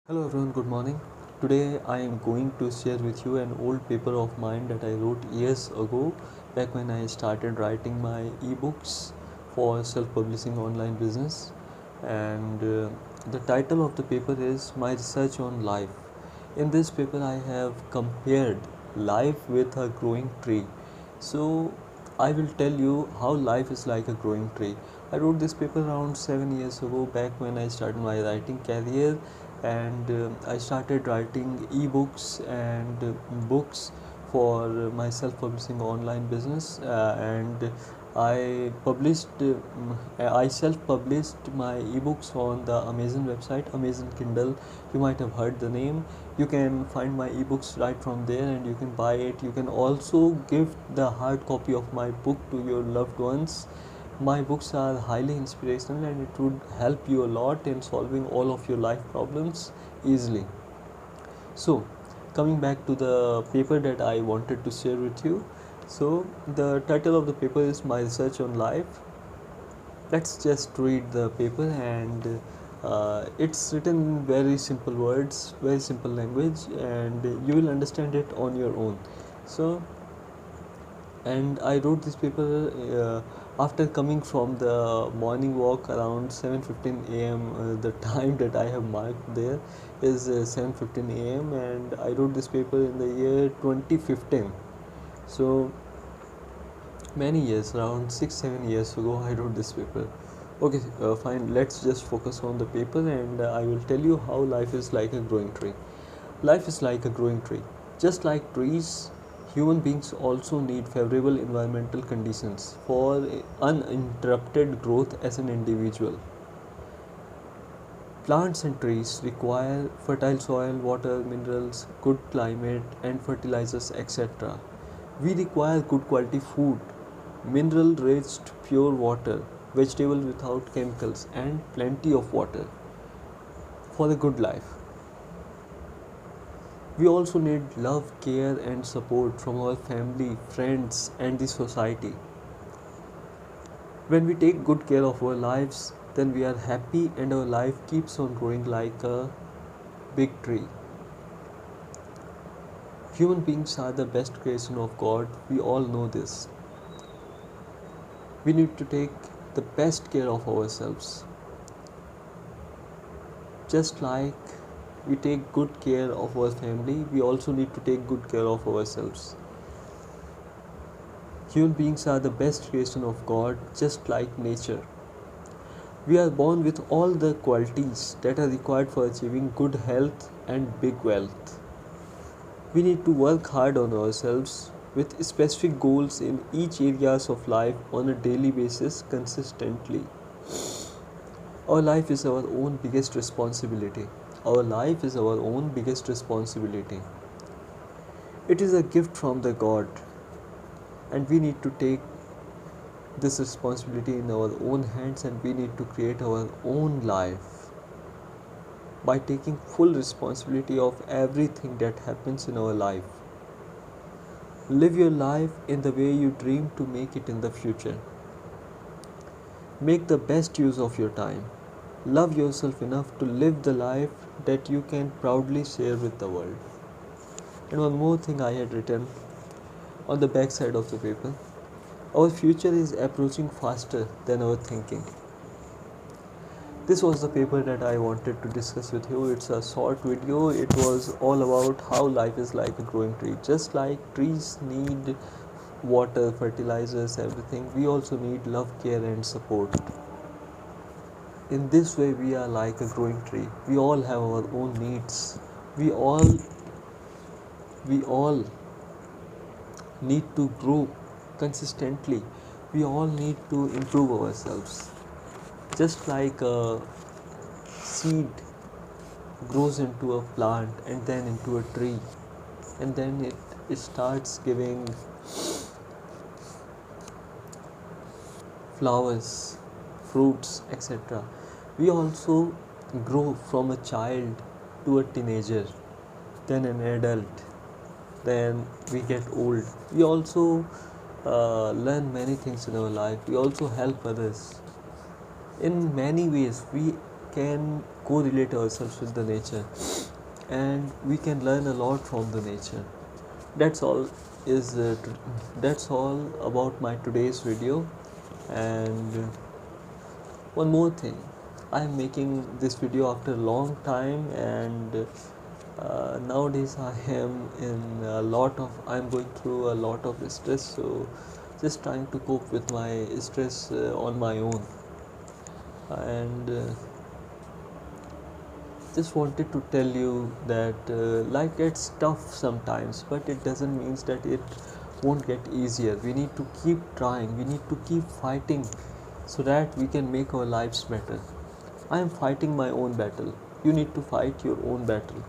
Hello everyone, good morning. Today I am going to share with you an old paper of mine that I wrote years ago, back when I started writing my ebooks for self publishing online business. And the title of the paper is My Research on Life. In this paper, I have compared life with a growing tree. So, I will tell you how life is like a growing tree. I wrote this paper around 7 years ago, back when I started my writing career, and I started writing ebooks and books for my self publishing online business. And I self published my ebooks on the Amazon website, Amazon Kindle. You might have heard the name. You can find my ebooks right from there and you can buy it. You can also give the hard copy of my book to your loved ones. My books are highly inspirational and it would help you a lot in solving all of your life problems easily. So, coming back to the paper that I wanted to share with you. So, the title of the paper is My Research on Life. Let's just read the paper, and it's written in very simple words, very simple language, and you will understand it on your own. So, and I wrote this paper after coming from the morning walk around 7:15 a.m. The time that I have marked there is 7:15 a.m. and I wrote this paper in the year 2015. So many years, around 6-7 years ago, I wrote this paper. Okay, fine, let's just focus on the paper, and I will tell you how life is like a growing tree. Life is like a growing tree. Just like trees, human beings also need favorable environmental conditions for uninterrupted growth as an individual. Plants and trees require fertile soil, water, minerals, good climate, and fertilizers, etc. We require good quality food, mineral rich pure water, vegetables without chemicals, and plenty of water for a good life. We also need love, care, and support from our family, friends, and the society. When we take good care of our lives, then we are happy and our life keeps on growing like a big tree. Human beings are the best creation of God. We all know this. We need to take the best care of ourselves. Just like we take good care of our family, we also need to take good care of ourselves. Human beings are the best creation of God, just like nature. We are born with all the qualities that are required for achieving good health and big wealth. We need to work hard on ourselves with specific goals in each areas of life on a daily basis consistently. Our life is our own biggest responsibility. Our life is our own biggest responsibility. It is a gift from the God, and we need to take this responsibility in our own hands, and we need to create our own life by taking full responsibility of everything that happens in our life. Live your life in the way you dream to make it in the future. Make the best use of your time. Love yourself enough to live the life that you can proudly share with the world. And one more thing I had written on the back side of the paper: our future is approaching faster than our thinking. This was the paper that I wanted to discuss with you. It's a short video. It was all about how life is like a growing tree. Just like trees need water, fertilizers, everything, we also need love, care, and support. In this way, we are like a growing tree. We all have our own needs. We all we all need to grow consistently. We all need to improve ourselves. Just like a seed grows into a plant and then into a tree, and then it starts giving flowers, fruits, etc. We also grow from a child to a teenager, then an adult, then we get old. We also learn many things in our life. We also help others. In many ways, we can correlate ourselves with the nature, and we can learn a lot from the nature. That's all is that's all about my today's video. And one more thing, I'm making this video after a long time, and nowadays I am in a lot of I'm going through a lot of stress, so just trying to cope with my stress on my own. And just wanted to tell you that life gets tough sometimes, but it doesn't mean that it won't get easier. We need to keep trying, we need to keep fighting, so that we can make our lives better. I am fighting my own battle, you need to fight your own battle.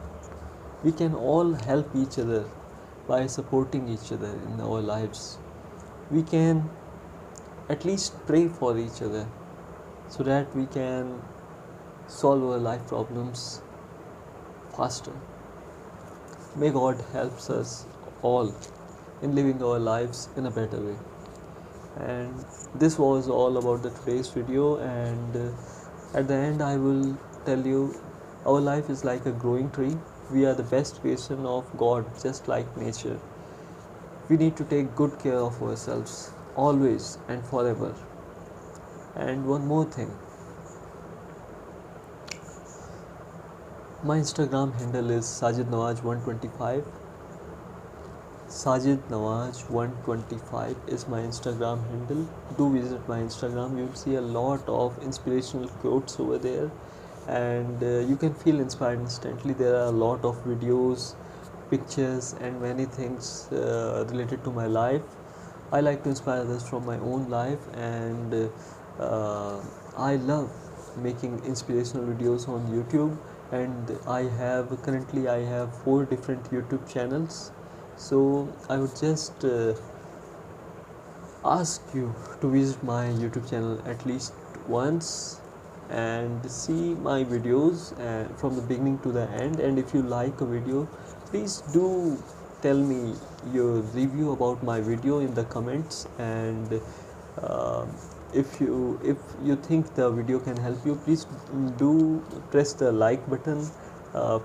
We can all help each other by supporting each other in our lives. We can at least pray for each other, so that we can solve our life problems faster. May God helps us all in living our lives in a better way. And this was all about the today's video. And at the end, I will tell you, our life is like a growing tree. We are the best creation of God, just like nature. We need to take good care of ourselves always and forever. And one more thing, my Instagram handle is Sajid Nawaz 125. Sajid Nawaz 125 is my Instagram handle. Do visit my Instagram. You'll see a lot of inspirational quotes over there, and you can feel inspired instantly. There are a lot of videos, pictures, and many things related to my life. I like to inspire others from my own life, and I love making inspirational videos on YouTube. And I have 4 different YouTube channels. So I would just ask you to visit my YouTube channel at least once and see my videos from the beginning to the end. And if you like a video, please do tell me your review about my video in the comments. And uh, if you think the video can help you, please do press the like button.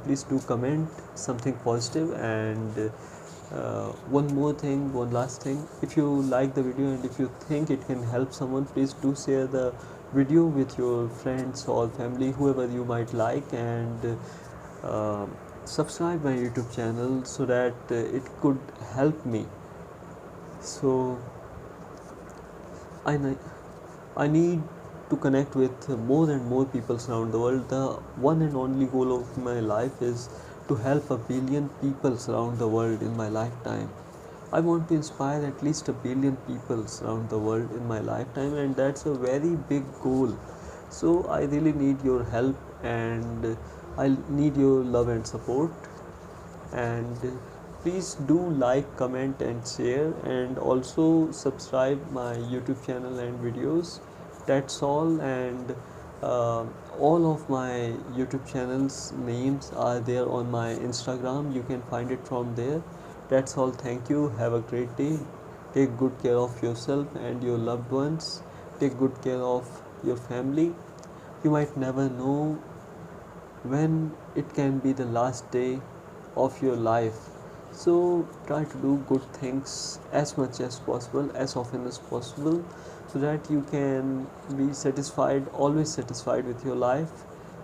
Please do comment something positive. And one last thing, if you like the video and if you think it can help someone, please do share the video with your friends or family, whoever you might like. And uh, subscribe my YouTube channel, so that it could help me. So I, I need to connect with more and more people around the world. The one and only goal of my life is to help a billion people around the world in my lifetime. I want to inspire at least a billion people around the world in my lifetime, and that's a very big goal. So I really need your help, and I need your love and support. And please do like, comment, and share, and also subscribe my YouTube channel and videos. That's all. And all of my YouTube channels names are there on my Instagram. You can find it from there. That's all. Thank you. Have a great day. Take good care of yourself and your loved ones. Take good care of your family. You might never know when it can be the last day of your life. So try to do good things as much as possible, as often as possible, so that you can be satisfied, always satisfied with your life,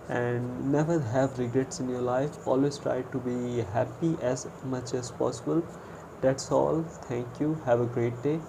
and never have regrets in your life. Always try to be happy as much as possible. That's all. Thank you. Have a great day.